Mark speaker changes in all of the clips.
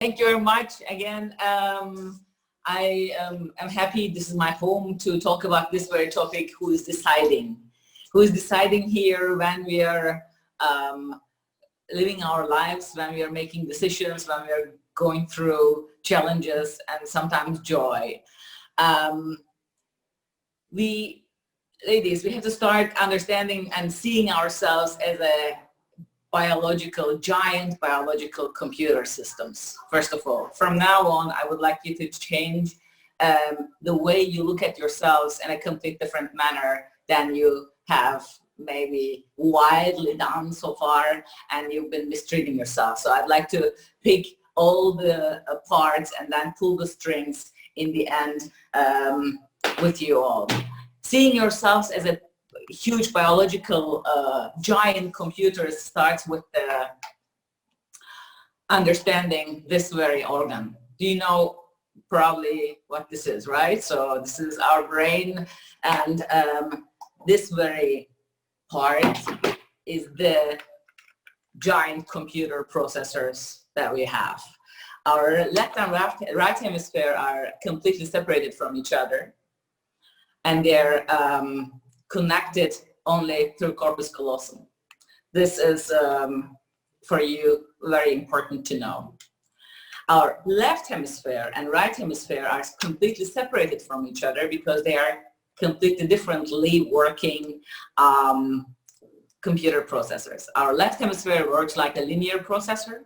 Speaker 1: Thank you very much. Again, I am happy this is my home to talk about this very topic, who is deciding. Who is deciding here when we are living our lives, when we are making decisions, when we are going through challenges and sometimes joy. Ladies, we have to start understanding and seeing ourselves as a giant biological computer systems. First of all, from now on, I would like you to change the way you look at yourselves in a complete different manner than you have maybe widely done so far, and you've been mistreating yourself. So I'd like to pick all the parts and then pull the strings in the end with you all. Seeing yourselves as a huge biological giant computer starts with the understanding this very organ. Do you know probably what this is, right? So this is our brain, and this very part is the giant computer processors that we have. Our left and right hemisphere are completely separated from each other, and they're connected only through corpus callosum. This is, for you, very important to know. Our left hemisphere and right hemisphere are completely separated from each other because they are completely differently working computer processors. Our left hemisphere works like a linear processor.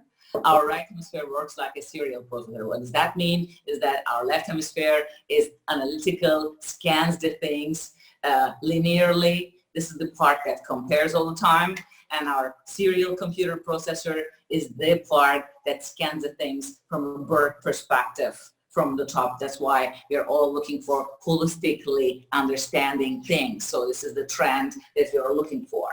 Speaker 1: Our right hemisphere works like a serial processor. What does that mean? Is that our left hemisphere is analytical, scans the things linearly. This is the part that compares all the time. And our serial computer processor is the part that scans the things from a bird perspective from the top. That's why we're all looking for holistically understanding things. So this is the trend that we are looking for.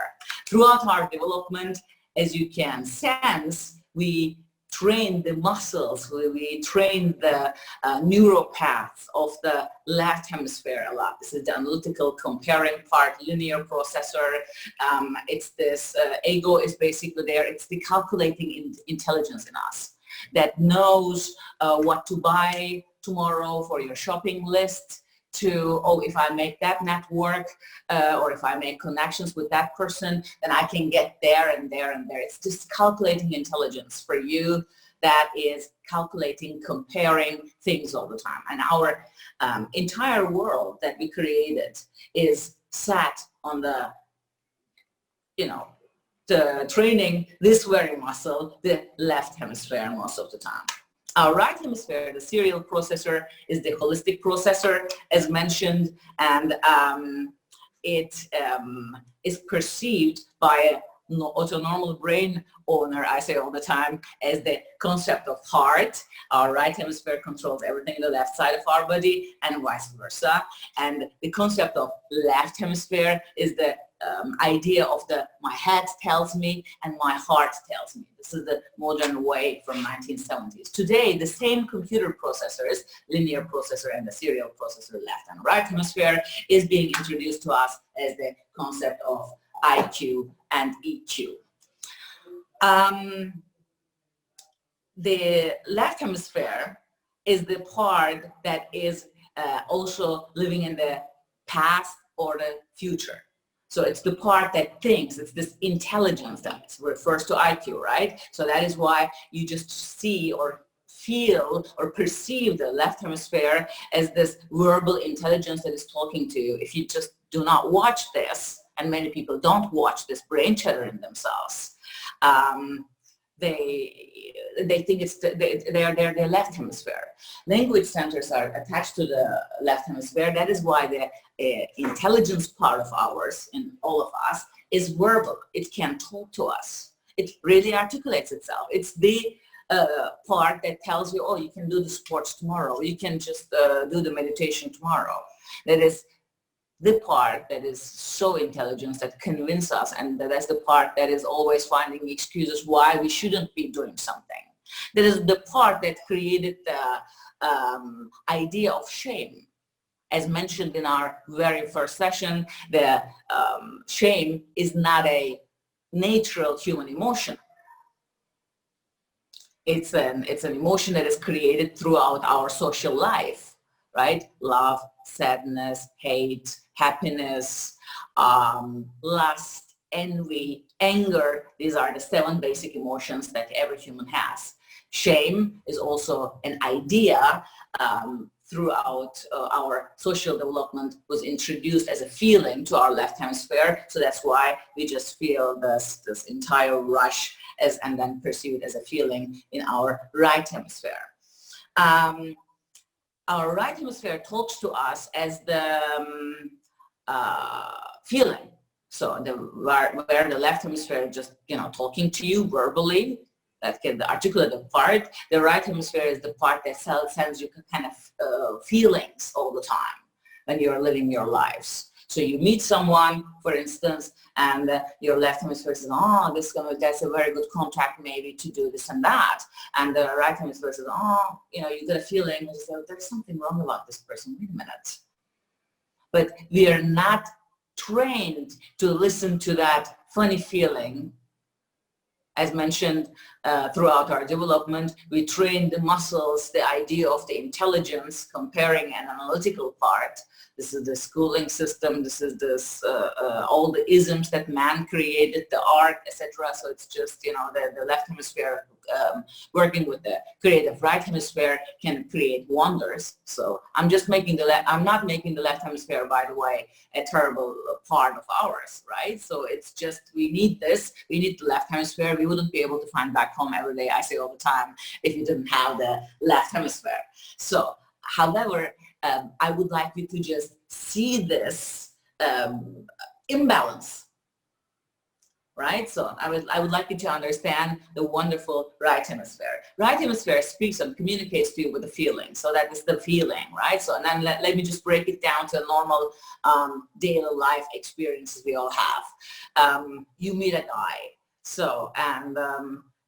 Speaker 1: Throughout our development, as you can sense, we train the muscles, we train the neuropaths of the left hemisphere a lot. This is the analytical comparing part, linear processor. It's this ego is basically there. It's the calculating intelligence in us that knows what to buy tomorrow for your shopping list, to, oh, if I make that network or if I make connections with that person, then I can get there and there and there. It's just calculating intelligence for you that is calculating, comparing things all the time. And our entire world that we created is sat on the, the training this very muscle, the left hemisphere most of the time. Our right hemisphere, the serial processor, is the holistic processor, as mentioned, and it is perceived by an autonormal brain owner, I say all the time, as the concept of heart. Our right hemisphere controls everything in the left side of our body, and vice versa. And the concept of left hemisphere is the idea of my head tells me and my heart tells me. This is the modern way from 1970s. Today, the same computer processors, linear processor and the serial processor, left and right hemisphere, is being introduced to us as the concept of IQ and EQ. The left hemisphere is the part that is also living in the past or the future. So it's the part that thinks, it's this intelligence that refers to IQ, right? So that is why you just see or feel or perceive the left hemisphere as this verbal intelligence that is talking to you. If you just do not watch this, and many people don't watch this brain chatter in themselves, they think they are their left hemisphere. Language centers are attached to the left hemisphere. That is why the intelligence part of ours, in all of us, is verbal. It can talk to us. It really articulates itself. It's the part that tells you, oh, you can do the sports tomorrow. You can just do the meditation tomorrow. That is the part that is so intelligent that convinces us, and that's the part that is always finding excuses why we shouldn't be doing something. That is the part that created the idea of shame. As mentioned in our very first session, the shame is not a natural human emotion. it's an emotion that is created throughout our social life, right? Love, sadness, hate, happiness, lust, envy, anger. These are the 7 basic emotions that every human has. Shame is also an idea throughout our social development, was introduced as a feeling to our left hemisphere. So that's why we just feel this entire rush and then perceive it as a feeling in our right hemisphere. Our right hemisphere talks to us as the feeling. So where the left hemisphere just, talking to you verbally, that can the articulative part. The right hemisphere is the part that sends you kind of feelings all the time when you're living your lives. So you meet someone, for instance, and your left hemisphere says, oh, that's a very good contact maybe to do this and that. And the right hemisphere says, oh, you get a feeling, there's something wrong about this person, wait a minute. But we are not trained to listen to that funny feeling. As mentioned throughout our development, we train the muscles, the idea of the intelligence, comparing and analytical part. This is the schooling system. This is all the isms that man created, the art, etc. So it's just, the left hemisphere working with the creative right hemisphere can create wonders. So I'm not making the left hemisphere, by the way, a terrible part of ours, right? So it's just, we need this. We need the left hemisphere. We wouldn't be able to find back home every day, I say all the time, if you didn't have the left hemisphere. So, however, I would like you to just see this imbalance, right? So I would like you to understand the wonderful right hemisphere. Right hemisphere speaks and communicates to you with a feeling. So that is the feeling, right? So and then let me just break it down to normal daily life experiences we all have. You meet a guy, so and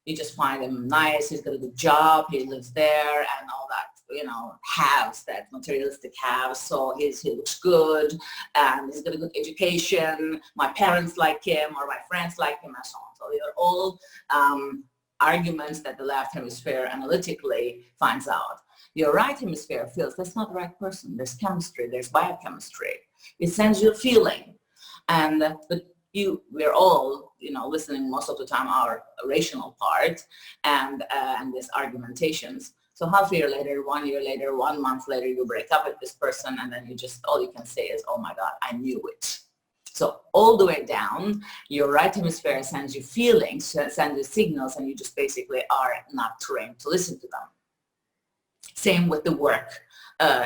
Speaker 1: you just find him nice. He's got a good job. He lives there and all that. Haves that materialistic have. So he looks good and he's got a good education. My parents like him or my friends like him and so on. So they are all arguments that the left hemisphere analytically finds out. Your right hemisphere feels that's not the right person. There's chemistry, there's biochemistry. It sends you a feeling. And but we're all, listening most of the time our rational part and these argumentations. So half a year later, 1 year later, 1 month later, you break up with this person and then all you can say is, oh my God, I knew it. So all the way down, your right hemisphere sends you feelings, sends you signals, and you just basically are not trained to listen to them. Same with the work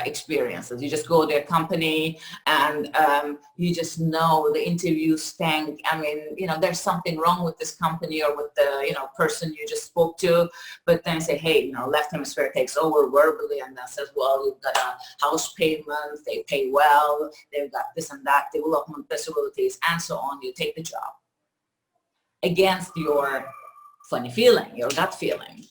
Speaker 1: experiences. You just go to a company and you just know the interviews stank. I mean, there's something wrong with this company or with the, person you just spoke to, but then say, hey, left hemisphere takes over verbally and then says, well, you've got a house payment, they pay well, they've got this and that, development possibilities, and so on. You take the job against your funny feeling, your gut feeling.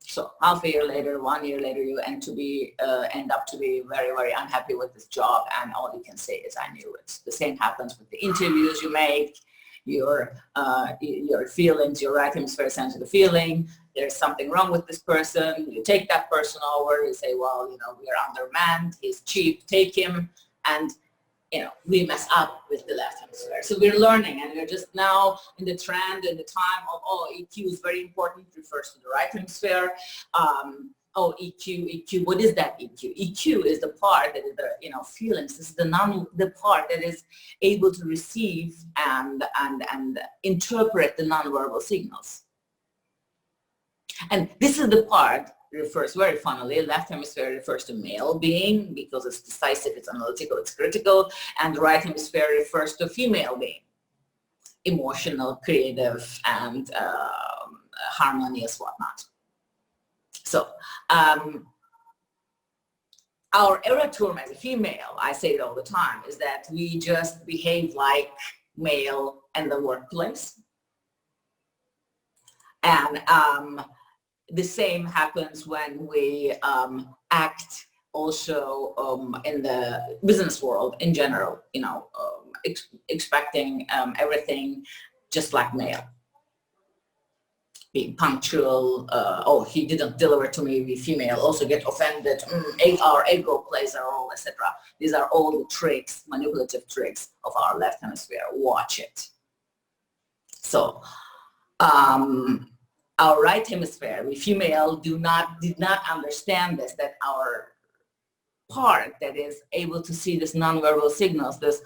Speaker 1: So half a year later, 1 year later, you end up to be very, very unhappy with this job, and all you can say is, I knew it. The same happens with the interviews you make, your feelings, your right hemisphere sends you the feeling, there's something wrong with this person, you take that person over, you say, well, we are undermanned, he's cheap, take him, and we mess up with the left hemisphere. So we're learning, and we're just now in the trend, in the time of, EQ is very important, refers to the right hemisphere. EQ, what is that EQ? EQ is the part that is the, feelings. This is the part that is able to receive and interpret the nonverbal signals. And this is the part refers very funnily, left hemisphere refers to male being because it's decisive, it's analytical, it's critical, and the right hemisphere refers to female being, emotional, creative, and harmonious, whatnot. So our error term as a female, I say it all the time, is that we just behave like male in the workplace. And the same happens when we act also in the business world in general, expecting everything just like male. being punctual, oh, he didn't deliver to me, we female also get offended, our ego plays a role, etc. These are all the tricks, manipulative tricks of our left hemisphere. Watch it. So our right hemisphere, we female did not understand this, that our part that is able to see this nonverbal signals, this,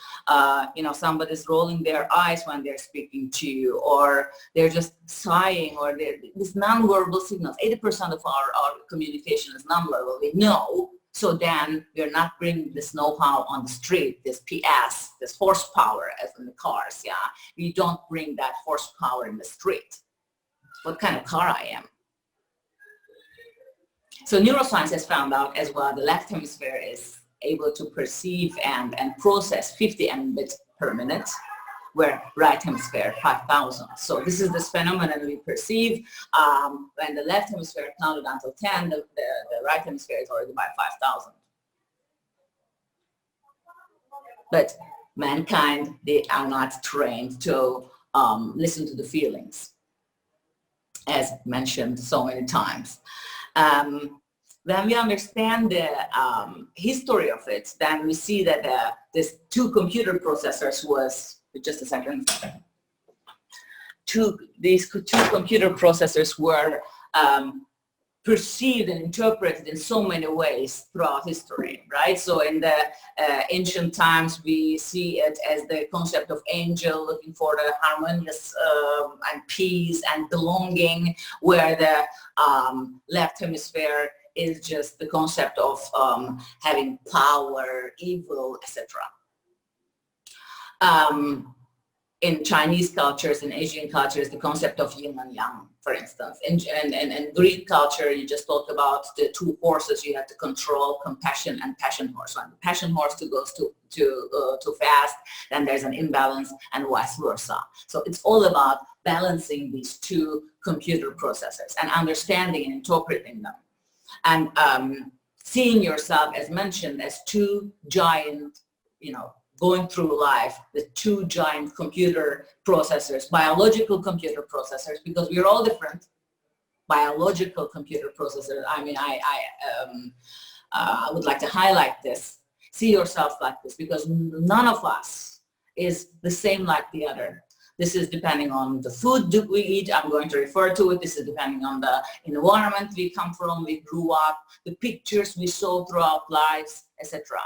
Speaker 1: somebody's rolling their eyes when they're speaking to you, or they're just sighing, or this nonverbal signals. 80% of our communication is nonverbal, we know. So then we're not bringing this know-how on the street, this PS, this horsepower as in the cars, yeah. We don't bring that horsepower in the street. What kind of car I am? So neuroscience has found out as well the left hemisphere is able to perceive and process 50 mbits per minute, where right hemisphere 5,000. So this is this phenomenon we perceive. When the left hemisphere counted until 10, the right hemisphere is already by 5,000. But mankind, they are not trained to listen to the feelings, as mentioned so many times. When we understand the history of it, then we see that these two computer processors was, just a second, these two computer processors were perceived and interpreted in so many ways throughout history, right? So in the ancient times, we see it as the concept of angel looking for the harmonious and peace and belonging, where the left hemisphere is just the concept of having power, evil, etc. In Chinese cultures and Asian cultures, the concept of yin and yang, for instance. In Greek culture, you just talked about the two horses you have to control, compassion and passion horse. When the passion horse goes too fast, then there's an imbalance, and vice versa. So it's all about balancing these two computer processors and understanding and interpreting them. And seeing yourself, as mentioned, as two giant, going through life with two giant computer processors, biological computer processors, because we're all different. Biological computer processors. I mean, I would like to highlight this. See yourself like this, because none of us is the same like the other. This is depending on the food that we eat. I'm going to refer to it. This is depending on the environment we come from, we grew up, the pictures we saw throughout lives, etc.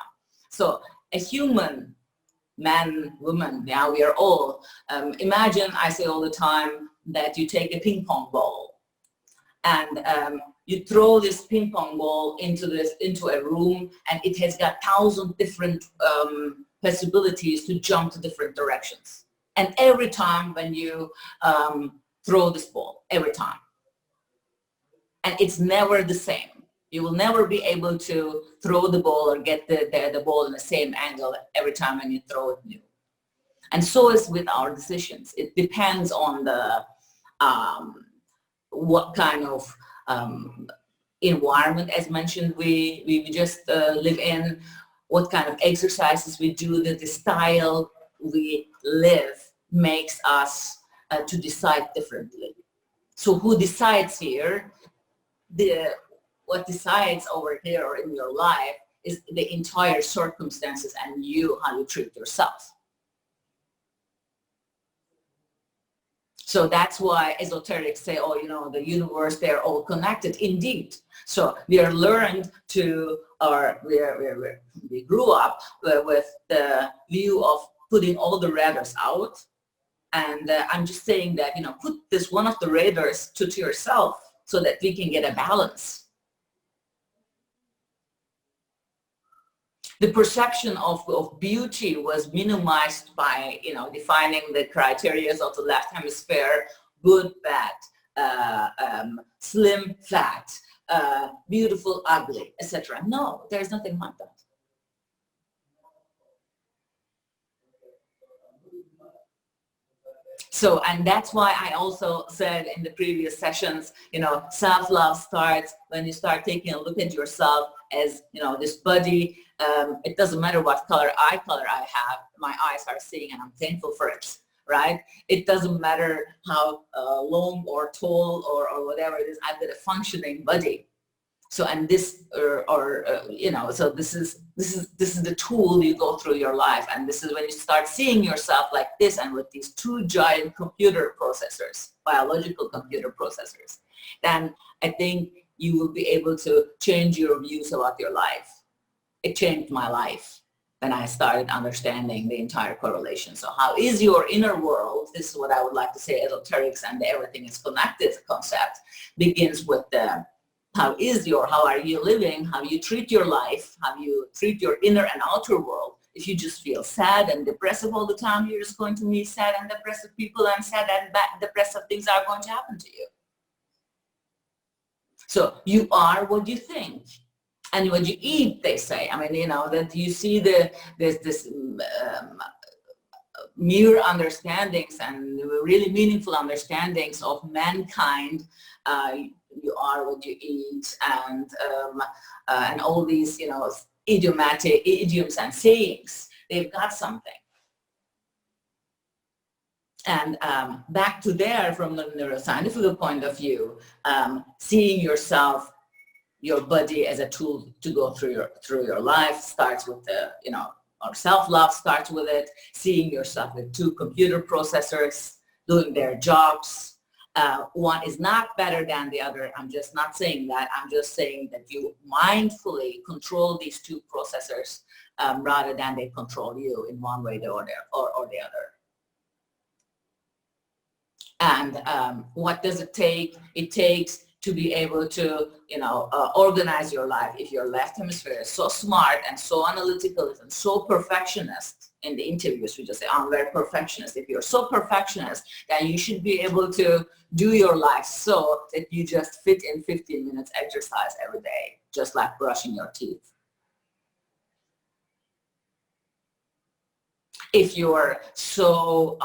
Speaker 1: So a human, man, woman, yeah, we are all. Imagine, I say all the time, that you take a ping pong ball and you throw this ping pong ball into a room, and it has got 1,000 different possibilities to jump to different directions. And every time when you throw this ball, every time, and it's never the same. You will never be able to throw the ball or get the ball in the same angle every time when you throw it new. And so is with our decisions. It depends on the what kind of environment, as mentioned, we just live in, what kind of exercises we do, the style we live makes us to decide differently. So who decides here? What decides over here in your life is the entire circumstances and how you treat yourself. So that's why esoterics say, oh, the universe, they're all connected. Indeed. So we are learned to, or we grew up with the view of putting all the radars out. And I'm just saying that, put this one of the radars to yourself so that we can get a balance. The perception of beauty was minimized by, defining the criteria of the left hemisphere: good, bad, slim, fat, beautiful, ugly, etc. No, there's nothing like that. So, and that's why I also said in the previous sessions, self-love starts when you start taking a look at yourself as, this body. It doesn't matter what color I have, my eyes are seeing, and I'm thankful for it, right? It doesn't matter how long or tall or whatever it is, I've got a functioning body. So, and this, you know, so this is the tool you go through your life, and this is when you start seeing yourself like this, and with these two giant computer processors, biological computer processors, then I think you will be able to change your views about your life. It changed my life when I started understanding the entire correlation. So how is your inner world? This is what I would like to say, esoterics and everything is connected concept begins with the how are you living, how you treat your life, how you treat your inner and outer world. If you just feel sad and depressive all the time, you're just going to meet sad and depressive people, and sad and depressive things are going to happen to you. So you are what you think. And what you eat, they say. I mean, you know, that you see this mere understandings and really meaningful understandings of mankind. You are what you eat, and all these, you know, idioms and sayings. They've got something. And back to there, from the neuroscientific point of view, seeing yourself, your body as a tool to go through your life starts with the, you know, or self-love starts with it. Seeing yourself with two computer processors doing their jobs. One is not better than the other. I'm just not saying that. I'm just saying that you mindfully control these two processors rather than they control you in one way or the other. And what does it take? It takes to be able to, you know, organize your life. If your left hemisphere is so smart and so analytical and so perfectionist, in the interviews we just say, I'm very perfectionist. If you're so perfectionist, then you should be able to do your life so that you just fit in 15 minutes exercise every day, just like brushing your teeth. If you're so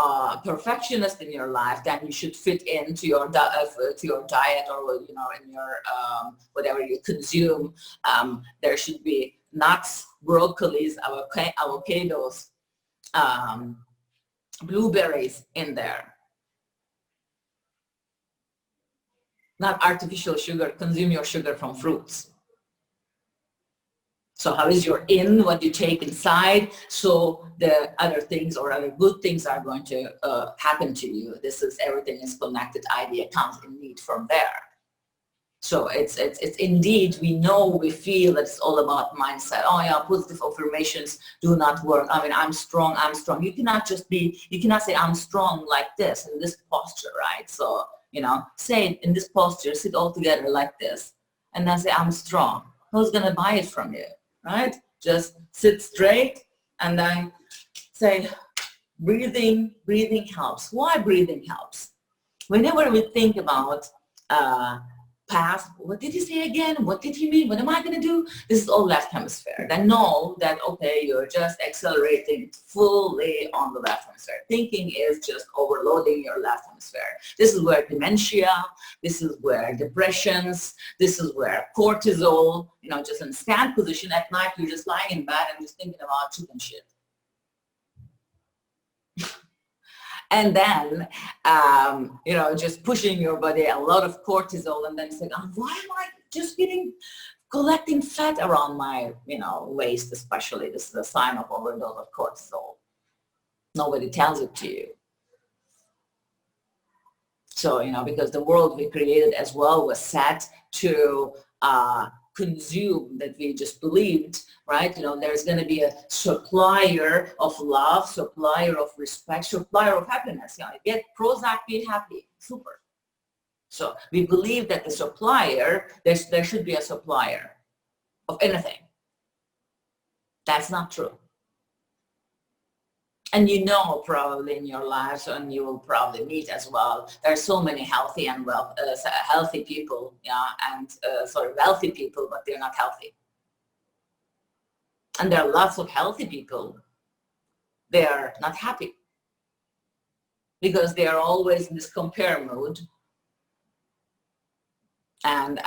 Speaker 1: perfectionist in your life, then you should fit into your diet, or, you know, in your whatever you consume. There should be nuts, broccolis, avocados, blueberries in there. Not artificial sugar. Consume your sugar from fruits. So how is your in, what you take inside, so the other things or other good things are going to happen to you. This is, everything is connected. Idea comes in need from there. So it's indeed, we know, we feel that it's all about mindset. Oh yeah, positive affirmations do not work. I mean, I'm strong, I'm strong. You cannot say I'm strong like this, in this posture, right? So, you know, say it in this posture, sit all together like this, and then say I'm strong. Who's gonna buy it from you? Right? Just sit straight and then say, breathing helps. Why breathing helps? Whenever we think about past, what did he say again? What did he mean? What am I going to do? This is all left hemisphere. Then know that, okay, you're just accelerating fully on the left hemisphere. Thinking is just overloading your left hemisphere. This is where dementia, this is where depressions, this is where cortisol, you know, just in stand position at night, you're just lying in bed and just thinking about chicken shit. And then, you know, just pushing your body, a lot of cortisol, and then saying, oh, why am I just collecting fat around my, you know, waist especially? This is a sign of overdose of cortisol. Nobody tells it to you. So, you know, because the world we created as well was set to consume, that we just believed, right? You know, there's going to be a supplier of love, supplier of respect, supplier of happiness. You know, get Prozac, be happy, super. So we believe that the supplier, there should be a supplier of anything. That's not true. And you know, probably in your lives, and you will probably meet as well, there are so many healthy and healthy people, yeah, and wealthy people, but they're not healthy. And there are lots of healthy people, they are not happy because they are always in this compare mode and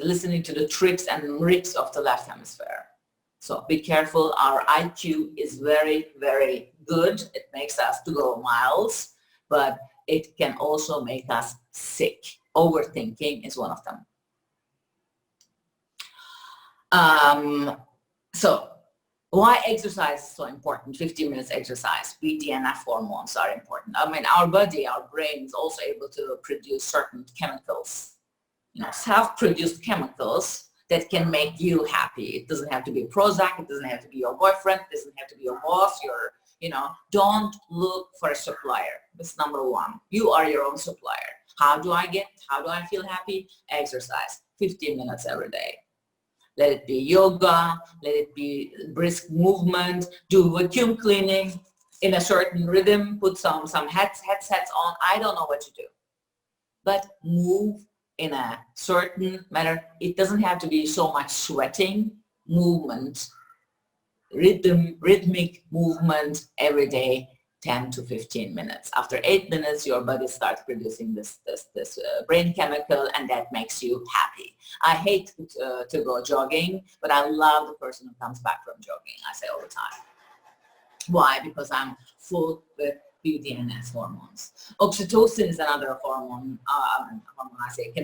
Speaker 1: listening to the tricks and rips of the left hemisphere. So be careful. Our IQ is very, very good. It makes us to go miles, but it can also make us sick. Overthinking is one of them. So why exercise is so important? 15 minutes exercise. BDNF hormones are important. I mean, our body, our brain is also able to produce certain chemicals, self-produced chemicals that can make you happy. It doesn't have to be Prozac. It doesn't have to be your boyfriend. It doesn't have to be your boss. Don't look for a supplier. That's number one. You are your own supplier. How do I feel happy? Exercise. 15 minutes every day. Let it be yoga, let it be brisk movement, do vacuum cleaning in a certain rhythm, put some headsets on. I don't know what to do. But move in a certain manner. It doesn't have to be so much sweating, movement, rhythmic movement every day, 10 to 15 minutes. After 8 minutes, your body starts producing this brain chemical, and that makes you happy. I hate to go jogging, but I love the person who comes back from jogging. I say all the time. Why? Because I'm full with BDNF hormones. Oxytocin is another hormone,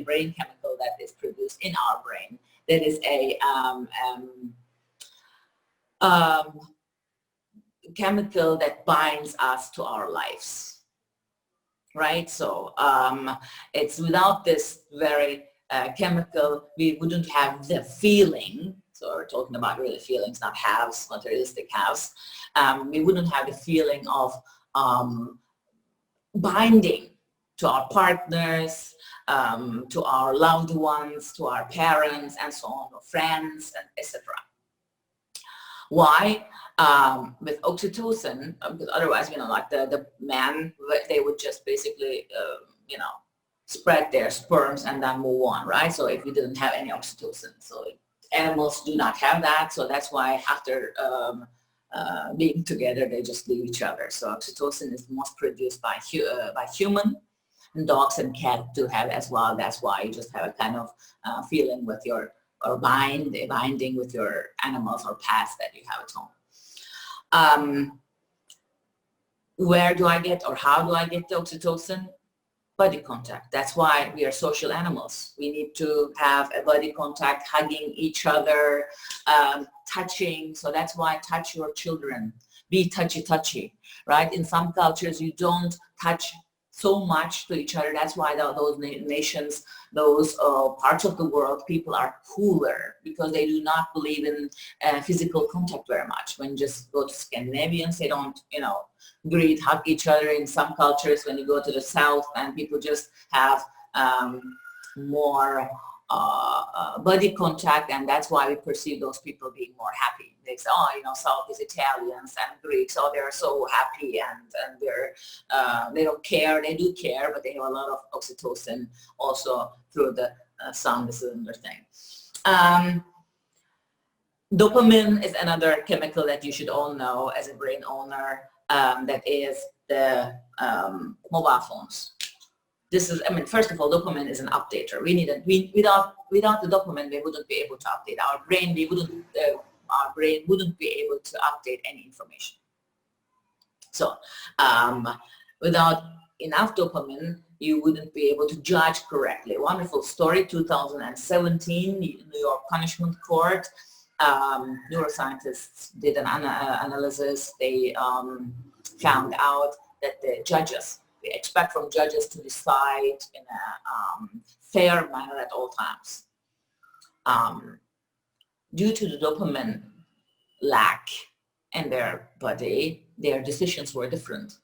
Speaker 1: brain chemical that is produced in our brain. That is a chemical that binds us to our lives, right? So it's without this very chemical, we wouldn't have the feeling. So we're talking about really feelings, not haves, materialistic haves. We wouldn't have the feeling of binding to our partners, to our loved ones, to our parents, and so on, or friends, and etc. Why? With oxytocin, because otherwise, like the man, they would just basically, spread their sperms and then move on, right? So if we didn't have any oxytocin, so animals do not have that, so that's why after being together, they just leave each other. So oxytocin is most produced by human, and dogs and cats do have as well. That's why you just have a kind of feeling with your, or binding with your animals or pets that you have at home. Where do I get, or how do I get the oxytocin? Body contact. That's why we are social animals. We need to have a body contact, hugging each other, touching. So that's why touch your children. Be touchy, right? In some cultures, you don't touch so much to each other. That's why those nations, those parts of the world, people are cooler, because they do not believe in physical contact very much. When you just go to Scandinavians, they don't, greet, hug each other. In some cultures, when you go to the south, and people just have more body contact, and that's why we perceive those people being more happy. They say, South is Italians and Greeks, they're so happy, and they don't care. They do care, but they have a lot of oxytocin also through the sun. This is another thing. Dopamine is another chemical that you should all know as a brain owner. That is the mobile phones. This is, first of all, dopamine is an updater. Without the dopamine, we wouldn't be able to update our brain. Our brain wouldn't be able to update any information. So without enough dopamine, you wouldn't be able to judge correctly. Wonderful story, 2017, New York Punishment Court. Neuroscientists did an analysis. They found out that the judges, we expect from judges to decide in a fair manner at all times. Due to the dopamine lack in their body, their decisions were different.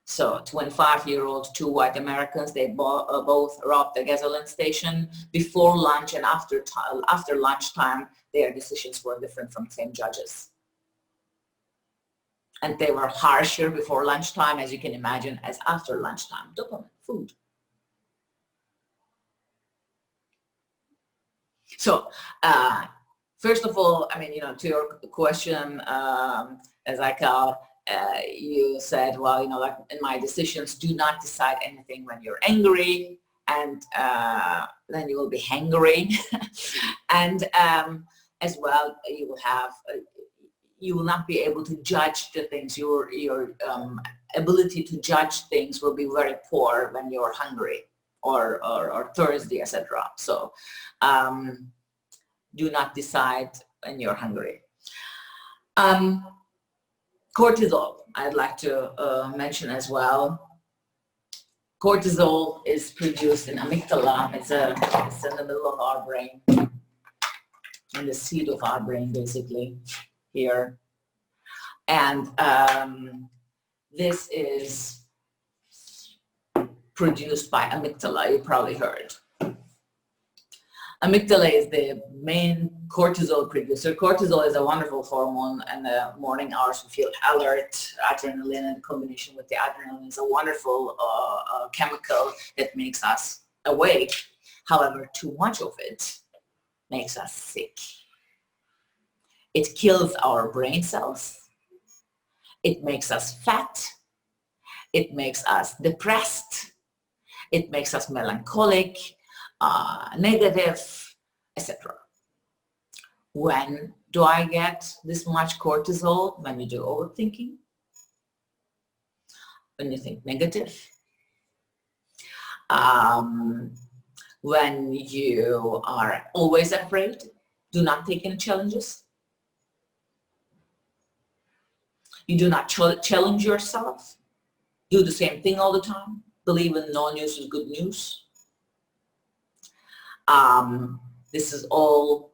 Speaker 1: So 25-year-old, two white Americans, they both robbed a gasoline station before lunch, and after lunchtime, their decisions were different from the same judges. And they were harsher before lunchtime, as you can imagine, as after lunchtime. Dopamine, food. So first of all, to your question, as I call, you said, well, like in my decisions, do not decide anything when you're angry, and then you will be hangry. And as well, you will not be able to judge the things. Your ability to judge things will be very poor when you're hungry or thirsty, etc. So do not decide when you're hungry. Cortisol, I'd like to mention as well. Cortisol is produced in amygdala. It's in the middle of our brain, in the seat of our brain, basically, here. And this is produced by amygdala. You probably heard. Amygdala is the main cortisol producer. Cortisol is a wonderful hormone, and the morning hours we feel alert. Adrenaline, in combination with the adrenaline, is a wonderful chemical that makes us awake. However, too much of it makes us sick. It kills our brain cells. It makes us fat. It makes us depressed. It makes us melancholic, negative, etc. When do I get this much cortisol? When you do overthinking, when you think negative, when you are always afraid, do not take any challenges. You do not challenge yourself. Do the same thing all the time. Believe in no news is good news. This is all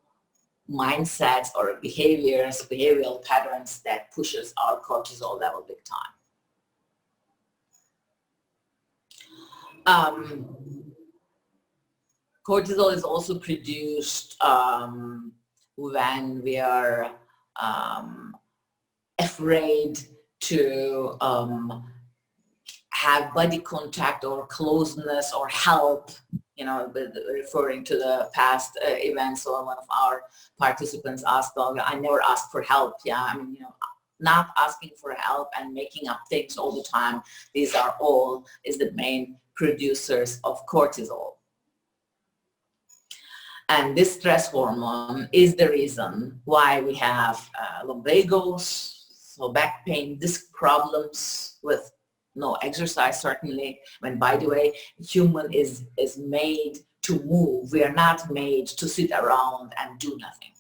Speaker 1: mindsets or behavioral patterns that pushes our cortisol level big time. Cortisol is also produced when we are afraid to have body contact or closeness or help, referring to the past events. So one of our participants asked, well, I never asked for help. Yeah, not asking for help and making up things all the time. These are all is the main producers of cortisol. And this stress hormone is the reason why we have lumbagos, so back pain, disc problems with no exercise, certainly. When, by the way, human is made to move. We are not made to sit around and do nothing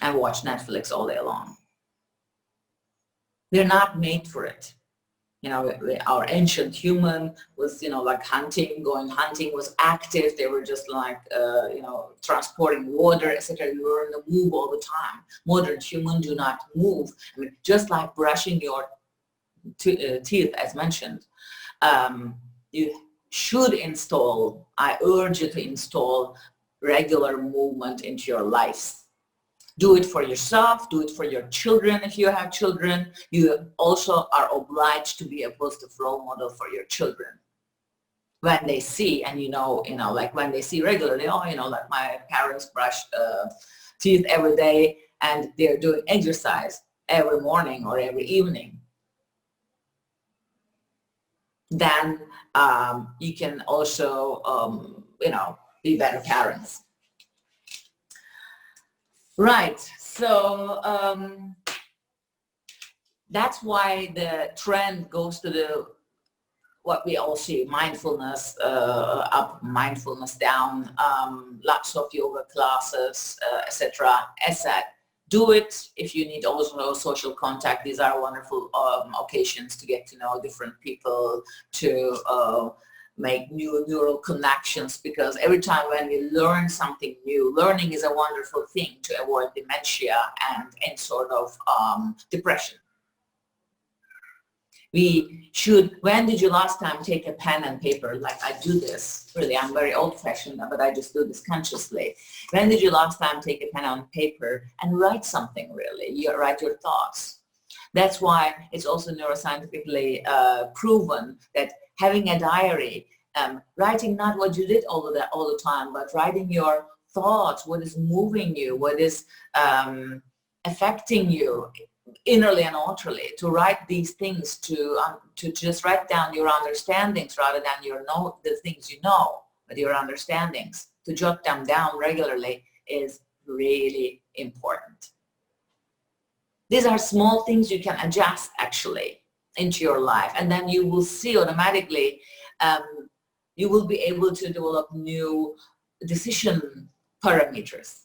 Speaker 1: and watch Netflix all day long. We're not made for it. Our ancient human was, like hunting, going hunting, was active. They were just like, transporting water, etc. We were in the move all the time. Modern humans do not move. Just like brushing your teeth, as mentioned, you should install, I urge you to install regular movement into your lives. Do it for yourself, do it for your children if you have children. You also are obliged to be a positive role model for your children. When they see, and like when they see regularly, like my parents brush teeth every day and they're doing exercise every morning or every evening, then you can also, be better parents. Right, so that's why the trend goes to what we all see, mindfulness up, mindfulness down, lots of yoga classes, etc. As said, do it if you need also social contact. These are wonderful occasions to get to know different people, to make new neural connections, because every time when we learn something new, learning is a wonderful thing to avoid dementia and any sort of depression. We should, when did you last time take a pen and paper? Like I do this, really, I'm very old-fashioned, but I just do this consciously. When did you last time take a pen and paper and write something, really? You write your thoughts. That's why it's also neuroscientifically proven that having a diary, writing not what you did all the time, but writing your thoughts, what is moving you, what is affecting you innerly and outerly, to write these things, to just write down your understandings rather than the things you know, but your understandings, to jot them down regularly is really important. These are small things you can adjust actually into your life, and then you will see automatically you will be able to develop new decision parameters.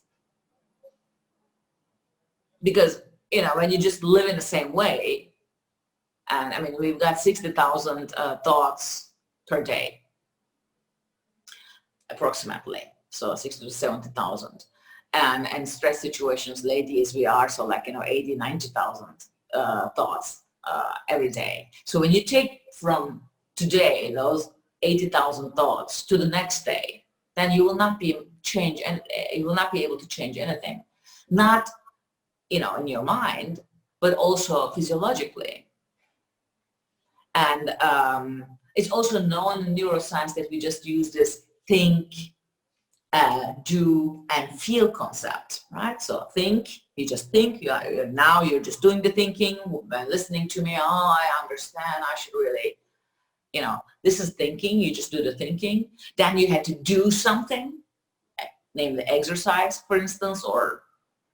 Speaker 1: Because, you know, when you just live in the same way, and I mean, we've got 60,000 thoughts per day, approximately, so 60 to 70,000. And stress situations, ladies, we are so like, you know, 80, 90,000 thoughts every day. So when you take from today those 80,000 thoughts to the next day, then you will not be you will not be able to change anything, not, you know, in your mind, but also physiologically. And it's also known in neuroscience that we just use this think, do, and feel concept, right? So think, you just think, now you're just doing the thinking, by listening to me, oh, I understand, I should really, you know, this is thinking, you just do the thinking. Then you had to do something, namely exercise, for instance, or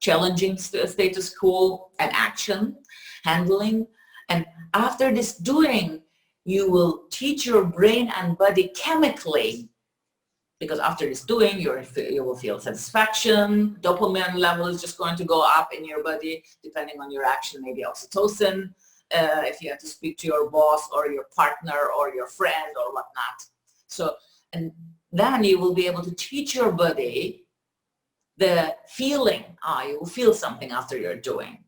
Speaker 1: challenging status quo, and action, handling. And after this doing, you will teach your brain and body chemically, because after this doing, you will feel satisfaction, dopamine level is just going to go up in your body, depending on your action, maybe oxytocin, if you have to speak to your boss or your partner or your friend or whatnot. So, and then you will be able to teach your body the feeling, you will feel something after you're doing.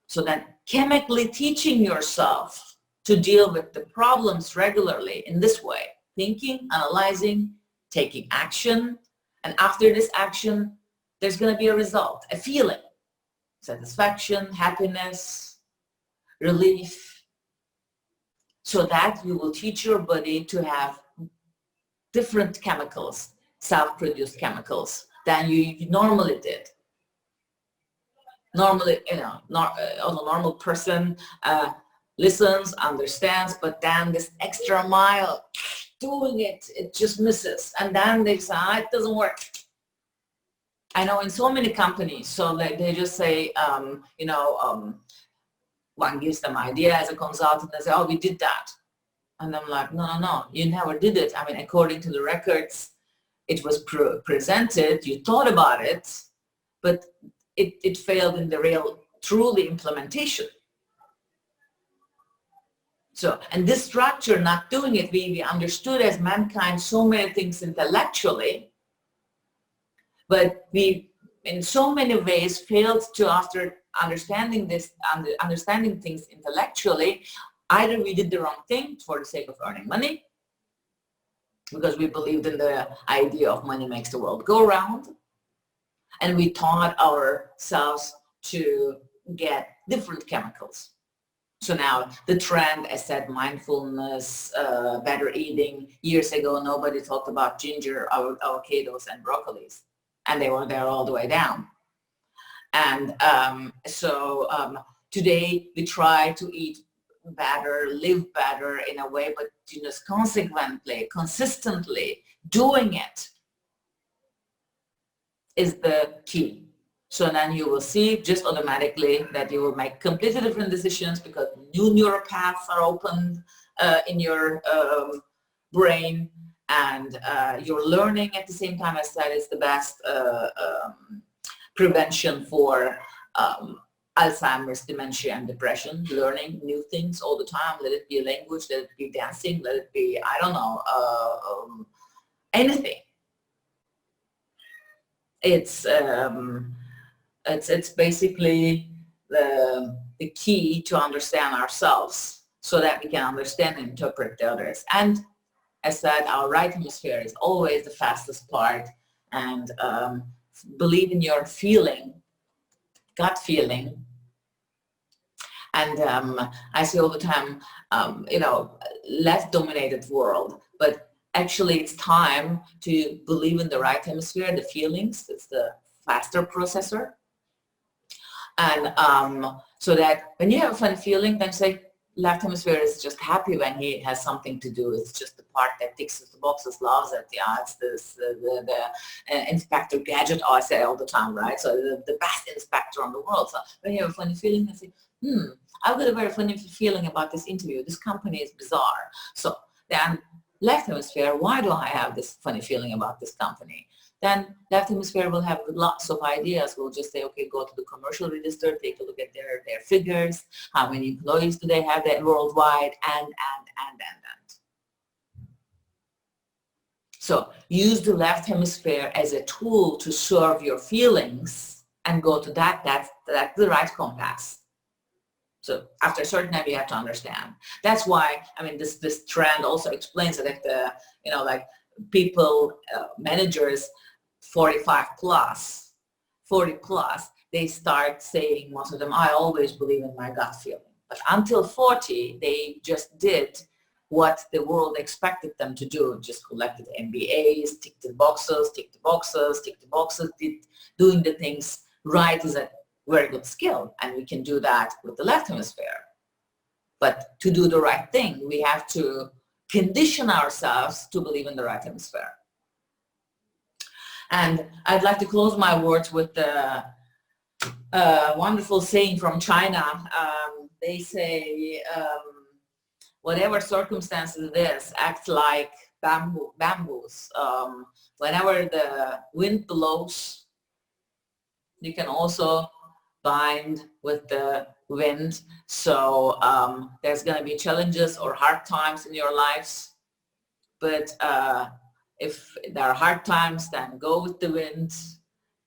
Speaker 1: So then chemically teaching yourself to deal with the problems regularly in this way, thinking, analyzing, taking action, and after this action, there's going to be a result, a feeling, satisfaction, happiness, relief, so that you will teach your body to have different chemicals, self-produced chemicals, than you normally did. Normally, you know, a normal person listens, understands, but then this extra mile, doing it just misses, and then they say, it doesn't work. I know in so many companies, so they just say, you know, one gives them idea as a consultant, they say, oh, we did that. And I'm like, no, you never did it. I mean, according to the records, it was presented, you thought about it, but it failed in the real, truly implementation. So, and this structure, not doing it, we understood as mankind so many things intellectually, but we, in so many ways, failed to, after understanding this, understanding things intellectually, either we did the wrong thing for the sake of earning money, because we believed in the idea of money makes the world go round, and we taught ourselves to get different chemicals. So now the trend, as said, mindfulness, better eating. Years ago, nobody talked about ginger, avocados, and broccolis, and they were there all the way down. And today we try to eat better, live better in a way, but just consequently, consistently doing it is the key. So then you will see just automatically that you will make completely different decisions, because new neural paths are opened in your brain, and you're learning at the same time. As that is the best prevention for Alzheimer's, dementia, and depression. Learning new things all the time. Let it be a language, let it be dancing, let it be, I don't know, anything. It's basically the key to understand ourselves, so that we can understand and interpret the others. And as said, our right hemisphere is always the fastest part, and believe in your feeling, gut feeling. And I say all the time, you know, left-dominated world, but actually it's time to believe in the right hemisphere, the feelings. It's the faster processor. And so that when you have a fun feeling, then say, left hemisphere is just happy when he has something to do. It's just the part that ticks the boxes, loves it. Yeah, it's this the Inspector Gadget. I say all the time, right? So the best inspector on the world. So when you have a funny feeling, I say, I've got a very funny feeling about this interview. This company is bizarre. So then left hemisphere, why do I have this funny feeling about this company? Then left hemisphere will have lots of ideas. We'll just say, okay, go to the commercial register, take a look at their figures, how many employees do they have there worldwide, and. So use the left hemisphere as a tool to serve your feelings and go to that. That's the right compass. So after a certain time, you have to understand. That's why, I mean, this trend also explains that if the, like people, managers 45 plus, 40 plus, they start saying, most of them, I always believe in my gut feeling. But until 40, they just did what the world expected them to do, just collected MBAs, tick the boxes, doing the things right is a very good skill, and we can do that with the left hemisphere. But to do the right thing, we have to condition ourselves to believe in the right hemisphere. And I'd like to close my words with the wonderful saying from China. They say, whatever circumstances it is, act like bamboos. Whenever the wind blows, you can also bind with the wind. So there's going to be challenges or hard times in your lives, but if there are hard times, then go with the wind,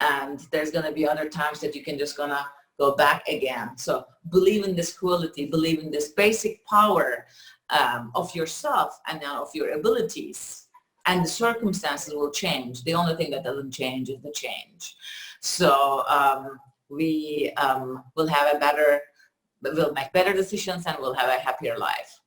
Speaker 1: and there's going to be other times that you can just gonna go back again. So believe in this quality, believe in this basic power of yourself and of your abilities, and the circumstances will change. The only thing that doesn't change is the change. So we will have we'll make better decisions, and we'll have a happier life.